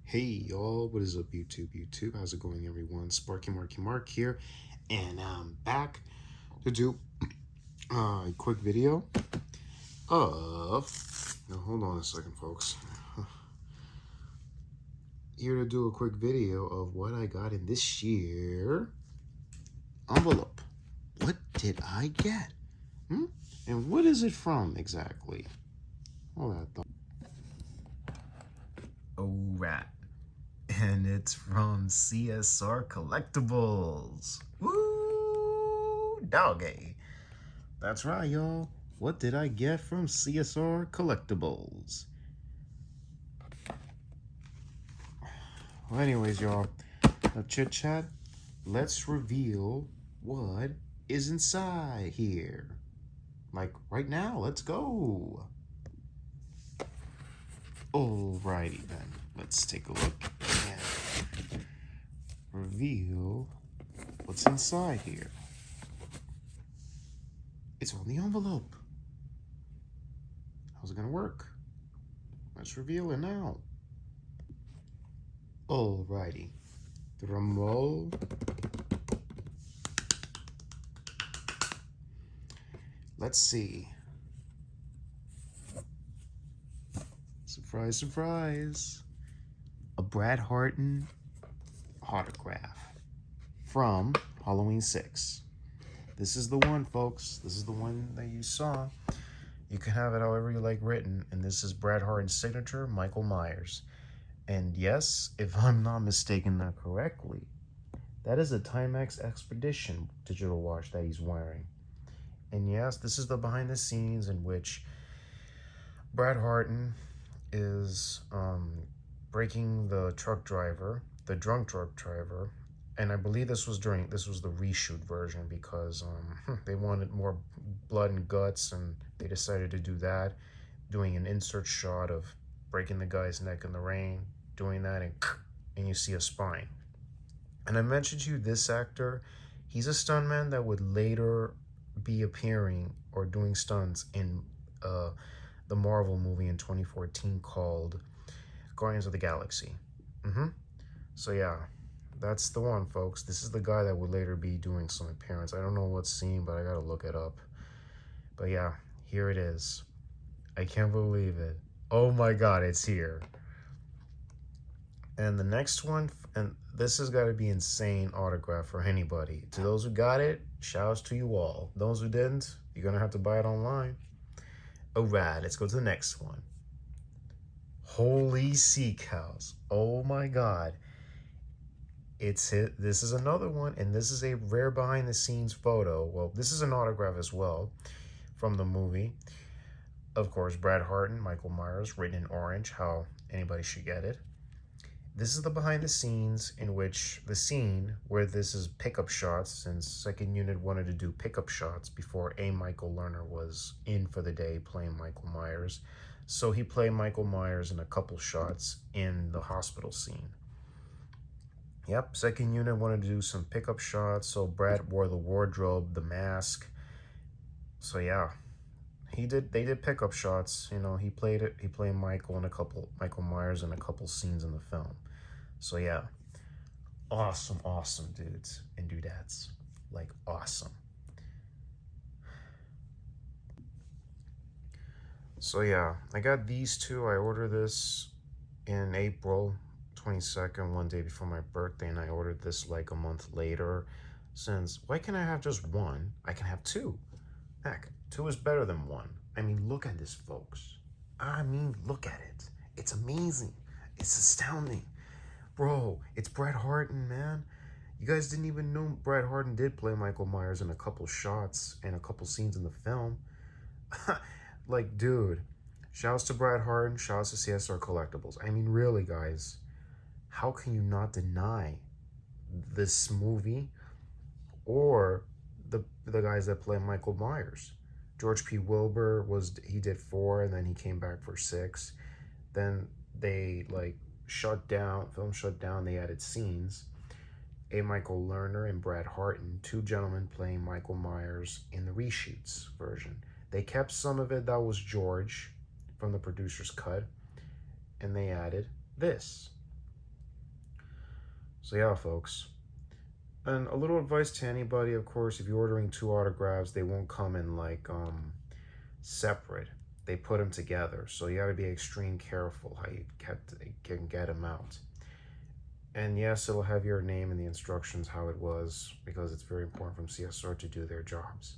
Hey y'all, what is up YouTube? How's it going everyone? Sparky Marky Mark here, and I'm back to do a quick video of, now hold on a second folks, here to do a quick video of what I got in this year envelope. What did I get? And what is it from exactly? All that thought. Oh rat. And it's from CSR Collectibles. Woo, doggy. That's right, y'all. What did I get from CSR Collectibles? Well, anyways, y'all, no chit chat. Let's reveal what is inside here. Like right now, let's go. Alrighty then, let's take a look and reveal what's inside here. It's on the envelope. How's it gonna work? Let's reveal it now. Alrighty, drum roll. Let's see. Surprise, surprise. A Brad Hardin autograph from Halloween 6. This is the one, folks. This is the one that you saw. You can have it however you like written, and this is Brad Hardin's signature, Michael Myers. And yes, if I'm not mistaken that correctly, that is a Timex Expedition digital watch that he's wearing. And yes, this is the behind the scenes in which Brad Hardin is breaking the drunk truck driver, and I believe this was the reshoot version because they wanted more blood and guts, and they decided to do that, doing an insert shot of breaking the guy's neck in the rain, doing that, and you see a spine. And I mentioned to you this actor, he's a stuntman that would later be appearing or doing stunts in the Marvel movie in 2014 called Guardians of the Galaxy. So yeah, that's the one, folks. This is the guy that would later be doing some appearance. I don't know what scene, but I gotta look it up. But yeah, here it is. I can't believe it. Oh my god, it's here. And the next one, and this has got to be insane autograph for anybody. To those who got it, shouts to you all. Those who didn't, you're gonna have to buy it online. Alright, let's go to the next one. Holy sea cows. Oh my god. It's it. This is another one, and this is a rare behind the scenes photo. Well, this is an autograph as well from the movie. Of course, Brad Hardin, Michael Myers, written in orange, how anybody should get it. This is the behind the scenes in which the scene where this is pickup shots, since second unit wanted to do pickup shots before A. Michael Lerner was in for the day playing Michael Myers. So he played Michael Myers in a couple shots in the hospital scene. Yep, second unit wanted to do some pickup shots, so Brad wore the wardrobe, the mask. So yeah, they did pickup shots. You know, he played Michael Myers in a couple scenes in the film. So yeah, awesome dudes and dudettes, like awesome. So yeah, I got these two. I ordered this in April 22nd, one day before my birthday, and I ordered this like a month later. Since why can't I have just one? I can have two. Heck, two is better than one. I mean, look at this, folks. I mean, look at it. It's amazing. It's astounding. Bro, it's Brad Hardin, man. You guys didn't even know Brad Hardin did play Michael Myers in a couple shots and a couple scenes in the film. Like, dude, shouts to Brad Hardin, shouts to CSR Collectibles. I mean, really, guys, how can you not deny this movie or the guys that play Michael Myers? George P. Wilbur he did 4, and then he came back for 6. Then they film shut down, they added scenes. A. Michael Lerner and Brad Hardin, 2 gentlemen playing Michael Myers in the reshoots version. They kept some of it that was George from the producer's cut, and they added this. So yeah, folks. And a little advice to anybody, of course, if you're ordering 2 autographs, they won't come in like separate. They put them together. So you got to be extreme careful how you can get them out. And yes, it'll have your name and the instructions how it was, because it's very important from CSR to do their jobs.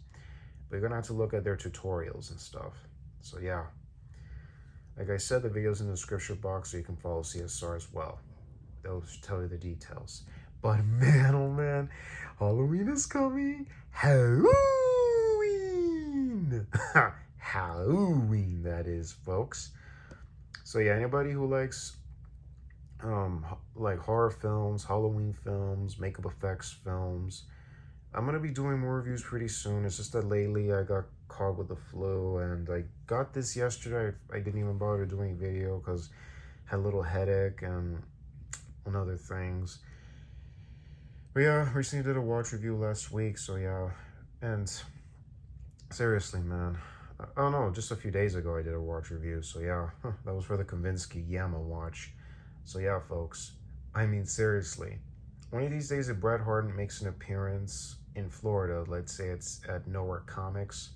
But you're going to have to look at their tutorials and stuff. So yeah. Like I said, the video's in the description box so you can follow CSR as well. They'll tell you the details. But man, oh man, Halloween is coming. Halloween! Halloween, that is, folks. So yeah, anybody who likes like horror films, Halloween films, makeup effects films, I'm gonna be doing more reviews pretty soon. It's just that lately I got caught with the flu, and I got this yesterday. I didn't even bother doing video because I had a little headache and other things. But yeah, recently did a watch review last week, so yeah. And seriously, man. Oh no, just a few days ago I did a watch review, so yeah. That was for the Kavinsky Yama watch. So yeah, folks. I mean, seriously. One of these days, if Brett Hardin makes an appearance in Florida, let's say it's at Nowhere Comics,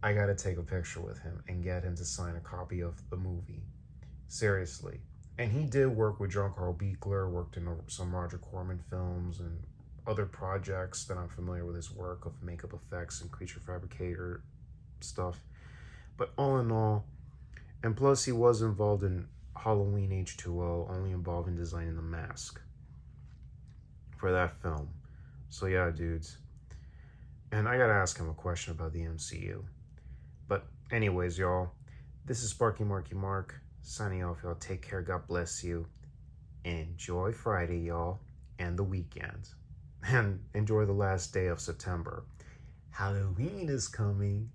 I gotta take a picture with him and get him to sign a copy of the movie. Seriously. And he did work with John Carl Buechler, worked in some Roger Corman films and other projects that I'm familiar with his work of makeup effects and creature fabricator stuff. But all in all, and plus he was involved in Halloween H2O, only involved in designing the mask for that film. So yeah, dudes. And I gotta ask him a question about the MCU. But anyways, y'all, this is Sparky Marky Mark signing off. Y'all take care. God bless you. Enjoy Friday, y'all, and the weekend. And enjoy the last day of September. Halloween is coming.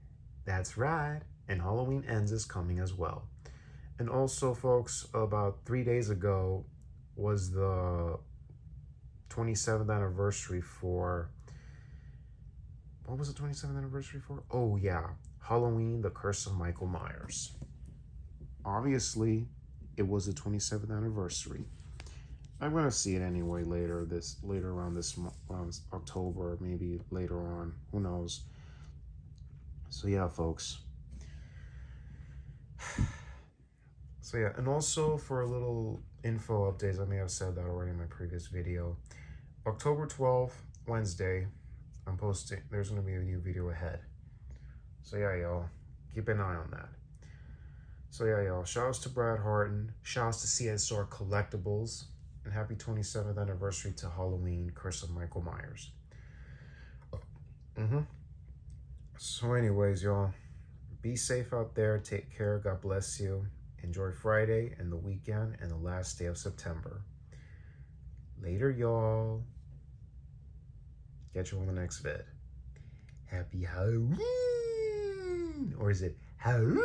That's right. And Halloween Ends is coming as well. And also, folks, about 3 days ago was the 27th anniversary for... What was the 27th anniversary for? Oh, yeah. Halloween, The Curse of Michael Myers. Obviously, it was the 27th anniversary. I'm going to see it anyway later around this month, around October, maybe later on. Who knows? So, yeah, folks. So, yeah. And also, for a little info updates, I may have said that already in my previous video. October 12th, Wednesday, I'm posting. There's going to be a new video ahead. So, yeah, y'all. Keep an eye on that. So yeah, y'all, shoutouts to Brad Hardin, shoutouts to CSR Collectibles, and happy 27th anniversary to Halloween, Curse of Michael Myers. So anyways, y'all, be safe out there, take care, God bless you, enjoy Friday and the weekend and the last day of September. Later, y'all. Catch you on the next vid. Happy Halloween! Or is it Halloween?